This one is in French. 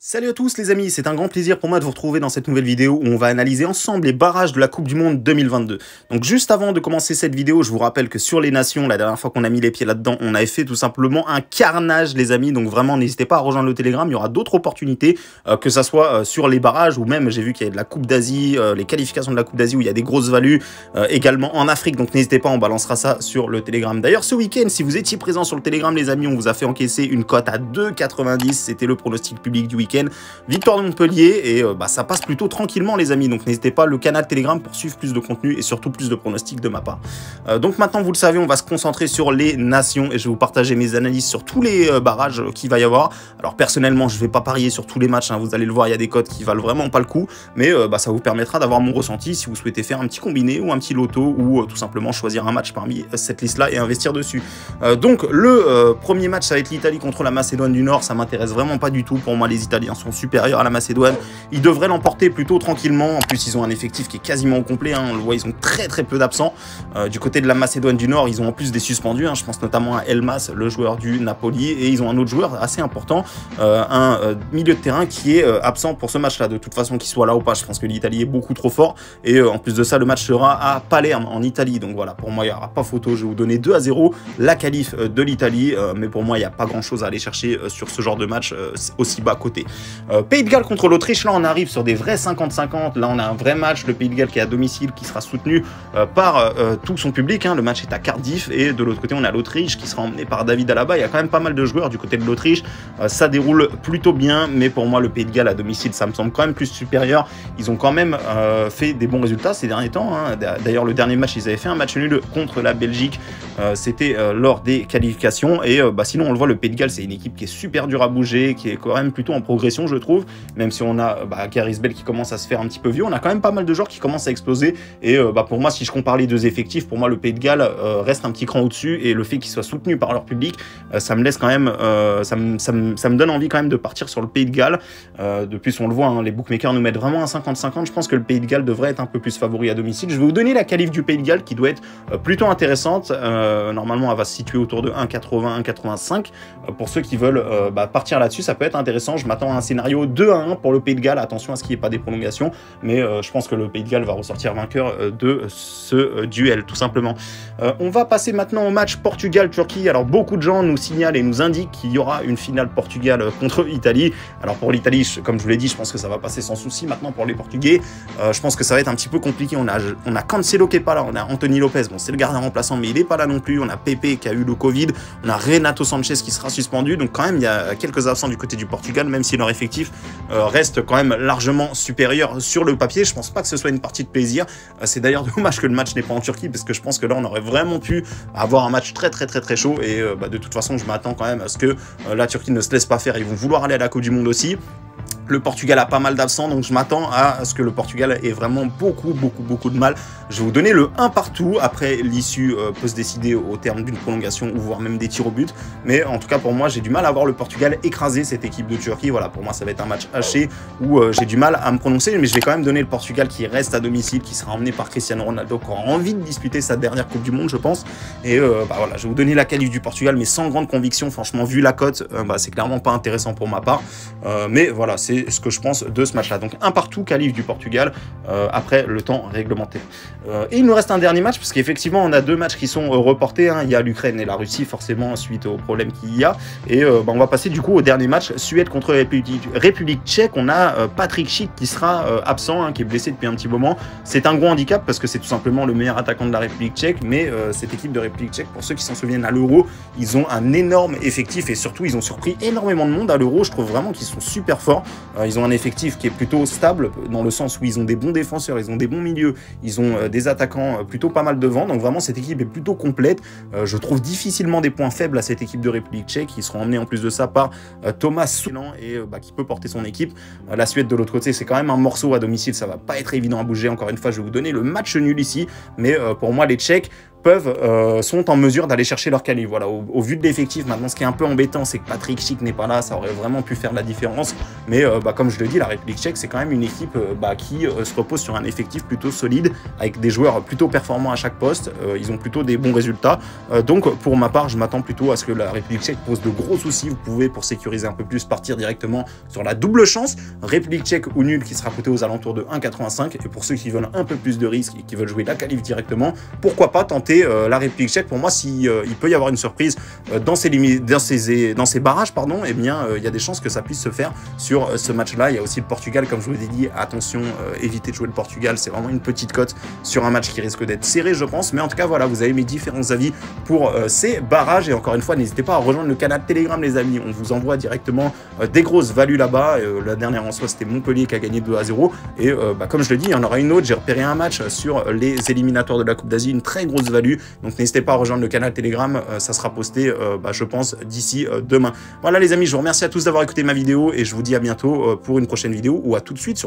Salut à tous les amis, c'est un grand plaisir pour moi de vous retrouver dans cette nouvelle vidéo où on va analyser ensemble les barrages de la Coupe du Monde 2022. Donc juste avant de commencer cette vidéo, je vous rappelle que sur les nations, la dernière fois qu'on a mis les pieds là-dedans, on avait fait tout simplement un carnage les amis. Donc vraiment n'hésitez pas à rejoindre le Telegram, il y aura d'autres opportunités, que ça soit sur les barrages ou même j'ai vu qu'il y a de la Coupe d'Asie, les qualifications de la Coupe d'Asie où il y a des grosses values, également en Afrique. Donc n'hésitez pas, on balancera ça sur le Telegram. D'ailleurs ce week-end, si vous étiez présent sur le Telegram les amis, on vous a fait encaisser une cote à 2,90, c'était le pronostic public du week-end. Victoire de Montpellier et ça passe plutôt tranquillement les amis, donc n'hésitez pas le canal Telegram pour suivre plus de contenu et surtout plus de pronostics de ma part. Donc maintenant vous le savez, on va se concentrer sur les nations et je vais vous partager mes analyses sur tous les barrages qu'il va y avoir. Alors personnellement je vais pas parier sur tous les matchs, hein, vous allez le voir, il y a des cotes qui valent vraiment pas le coup, mais ça vous permettra d'avoir mon ressenti si vous souhaitez faire un petit combiné ou un petit loto ou tout simplement choisir un match parmi cette liste là et investir dessus. Donc le premier match ça va être l'Italie contre la Macédoine du Nord, ça m'intéresse vraiment pas du tout. Pour moi les Italiens sont supérieurs à la Macédoine, ils devraient l'emporter plutôt tranquillement. En plus ils ont un effectif qui est quasiment au complet, hein. On le voit, ils ont très peu d'absents. Du côté de la Macédoine du Nord, ils ont en plus des suspendus, hein. Je pense notamment à Elmas, le joueur du Napoli, et ils ont un autre joueur assez important, un milieu de terrain qui est absent pour ce match là. De toute façon qu'il soit là ou pas, je pense que l'Italie est beaucoup trop fort, et en plus de ça le match sera à Palerme en Italie, donc voilà, pour moi il n'y aura pas photo. Je vais vous donner 2-0 la qualif de l'Italie, mais pour moi il n'y a pas grand chose à aller chercher sur ce genre de match aussi bas côté. Pays de Galles contre l'Autriche, là on arrive sur des vrais 50-50, là on a un vrai match, le Pays de Galles qui est à domicile, qui sera soutenu par tout son public, hein. Le match est à Cardiff, et de l'autre côté on a l'Autriche qui sera emmené par David Alaba. Il y a quand même pas mal de joueurs du côté de l'Autriche, ça déroule plutôt bien, mais pour moi le Pays de Galles à domicile ça me semble quand même plus supérieur. Ils ont quand même fait des bons résultats ces derniers temps, hein. D'ailleurs le dernier match ils avaient fait un match nul contre la Belgique, c'était lors des qualifications, et sinon on le voit, le Pays de Galles c'est une équipe qui est super dure à bouger, qui est quand même plutôt en progression je trouve, même si on a Gareth Bale qui commence à se faire un petit peu vieux, on a quand même pas mal de joueurs qui commencent à exploser, et pour moi si je compare les deux effectifs, pour moi le Pays de Galles reste un petit cran au-dessus, et le fait qu'ils soient soutenus par leur public, ça me laisse quand même, ça me donne envie quand même de partir sur le Pays de Galles. De plus on le voit, hein, les bookmakers nous mettent vraiment un 50-50, je pense que le Pays de Galles devrait être un peu plus favori à domicile. Je vais vous donner la qualif du Pays de Galles qui doit être plutôt intéressante, normalement elle va se situer autour de 1,80, 1,85, pour ceux qui veulent partir là-dessus, ça peut être intéressant. Je m'attends à un scénario 2-1 pour le Pays de Galles, attention à ce qu'il n'y ait pas des prolongations, mais je pense que le Pays de Galles va ressortir vainqueur de ce duel tout simplement. On va passer maintenant au match Portugal-Turquie. Alors beaucoup de gens nous signalent et nous indiquent qu'il y aura une finale Portugal contre Italie. Alors pour l'Italie, comme je vous l'ai dit, je pense que ça va passer sans souci. Maintenant pour les Portugais, je pense que ça va être un petit peu compliqué. On a Cancelo qui est pas là, on a Anthony Lopez, bon c'est le gardien remplaçant mais il est pas là non plus, on a Pepe qui a eu le Covid, on a Renato Sanchez qui sera suspendu, donc quand même il y a quelques absents du côté du Portugal, même si leur effectif reste quand même largement supérieur sur le papier. Je pense pas que ce soit une partie de plaisir, c'est d'ailleurs dommage que le match n'est pas en Turquie, parce que je pense que là on aurait vraiment pu avoir un match très chaud, et de toute façon je m'attends quand même à ce que la Turquie ne se laisse pas faire, ils vont vouloir aller à la Coupe du Monde aussi. Le Portugal a pas mal d'absents, donc je m'attends à ce que le Portugal ait vraiment beaucoup de mal. Je vais vous donner le 1 partout. Après, l'issue peut se décider au terme d'une prolongation ou voire même des tirs au but. Mais en tout cas, pour moi, j'ai du mal à voir le Portugal écraser cette équipe de Turquie. Voilà, pour moi, ça va être un match haché où j'ai du mal à me prononcer. Mais je vais quand même donner le Portugal qui reste à domicile, qui sera emmené par Cristiano Ronaldo, qui aura envie de disputer sa dernière Coupe du Monde, je pense. Et voilà, je vais vous donner la qualif du Portugal, mais sans grande conviction. Franchement, vu la cote, c'est clairement pas intéressant pour ma part. Mais voilà, c'est ce que je pense de ce match là. Donc un partout, qualif du Portugal après le temps réglementaire. Et il nous reste un dernier match, parce qu'effectivement on a deux matchs qui sont reportés, hein. Il y a l'Ukraine et la Russie forcément suite aux problèmes qu'il y a, et on va passer du coup au dernier match, Suède contre République tchèque. On a Patrick Schick qui sera absent, hein, qui est blessé depuis un petit moment. C'est un gros handicap parce que c'est tout simplement le meilleur attaquant de la République tchèque, mais cette équipe de République tchèque, pour ceux qui s'en souviennent à l'Euro, ils ont un énorme effectif, et surtout ils ont surpris énormément de monde à l'Euro. Je trouve vraiment qu'ils sont super forts. Ils ont un effectif qui est plutôt stable, dans le sens où ils ont des bons défenseurs, ils ont des bons milieux, ils ont des attaquants plutôt pas mal devant, donc vraiment cette équipe est plutôt complète. Je trouve difficilement des points faibles à cette équipe de République tchèque, qui seront emmenés en plus de ça par Thomas Soulan, et qui peut porter son équipe. La Suède de l'autre côté, c'est quand même un morceau à domicile, ça va pas être évident à bouger. Encore une fois, je vais vous donner le match nul ici, mais pour moi les Tchèques sont en mesure d'aller chercher leur qualif. Voilà, au vu de l'effectif, maintenant, ce qui est un peu embêtant, c'est que Patrick Schick n'est pas là, ça aurait vraiment pu faire la différence, mais comme je le dis, la République tchèque, c'est quand même une équipe qui se repose sur un effectif plutôt solide, avec des joueurs plutôt performants à chaque poste, ils ont plutôt des bons résultats, donc pour ma part, je m'attends plutôt à ce que la République tchèque pose de gros soucis. Vous pouvez, pour sécuriser un peu plus, partir directement sur la double chance, République tchèque ou nul, qui sera coté aux alentours de 1,85, et pour ceux qui veulent un peu plus de risque et qui veulent jouer la qualif directement, pourquoi pas tenter la République tchèque. Pour moi, si il peut y avoir une surprise dans ces barrages, pardon, eh bien il y a des chances que ça puisse se faire sur ce match-là. Il y a aussi le Portugal, comme je vous ai dit, attention, évitez de jouer le Portugal, c'est vraiment une petite cote sur un match qui risque d'être serré, je pense. Mais en tout cas, voilà, vous avez mes différents avis pour ces barrages. Et encore une fois, n'hésitez pas à rejoindre le canal Telegram, les amis. On vous envoie directement des grosses values là-bas. La dernière en soi, c'était Montpellier qui a gagné 2-0. Et comme je le dis, il y en aura une autre. J'ai repéré un match sur les éliminatoires de la Coupe d'Asie, une très grosse value. Donc n'hésitez pas à rejoindre le canal Telegram, ça sera posté, je pense, d'ici demain. Voilà les amis, je vous remercie à tous d'avoir écouté ma vidéo et je vous dis à bientôt pour une prochaine vidéo ou à tout de suite sur le